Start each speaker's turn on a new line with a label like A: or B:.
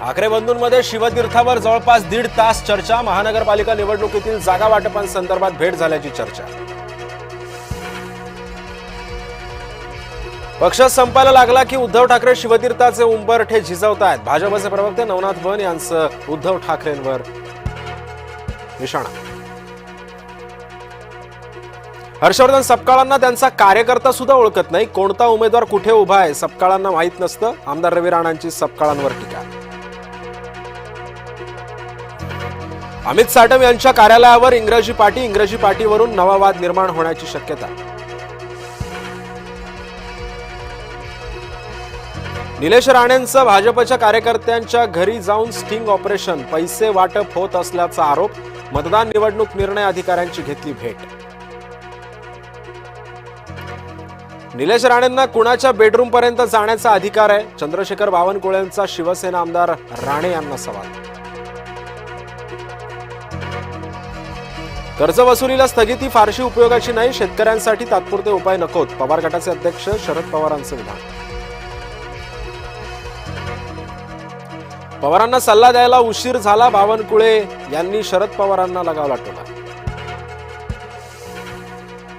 A: ठाकरे बंधूंमध्ये शिवतीर्थावर जवळपास 1.5 तास चर्चा। महानगरपालिका निवडणुकीतील जागा वाटपांसंदर्भात भेट झाल्याची चर्चा। पक्ष संपायला लागला की उद्धव ठाकरे शिवतीर्थाचे उंबरठे झिजवतायत। भाजपचे प्रवक्ते नवनाथ वन यांचं उद्धव ठाकरेंवर निशाणा। हर्षवर्धन सपकाळांना त्यांचा कार्यकर्ता सुद्धा ओळखत नाही, कोणता उमेदवार कुठे उभा आहे सपकाळांना माहित नसतं। आमदार रवी राणांची सपकाळांवर टीका। अमित साटम यांच्या कार्यालयावर इंग्रजी पाटीवरून नवा वाद निर्माण होण्याची शक्यता। निलेश राणेंचं भाजपच्या कार्यकर्त्यांच्या घरी जाऊन स्टिंग ऑपरेशन, पैसे वाटप होत असल्याचा आरोप। मतदान निवडणूक निर्णय अधिकाऱ्यांची घेतली भेट। निलेश राणेंना कुणाच्या बेडरूम पर्यंत जाण्याचा अधिकार आहे? चंद्रशेखर बावनकुळेंचा शिवसेना आमदार राणे यांना सवाल। कर्जवसुलीला स्थगिती फारशी उपयोगाची नाही, शेतकऱ्यांसाठी तात्पुरते उपाय नकोत। पवार गटाचे अध्यक्ष शरद पवारांचं विधान। पवारांना सल्ला द्यायला उशीर झाला, बावनकुळे यांनी शरद पवारांना लगावला टोला।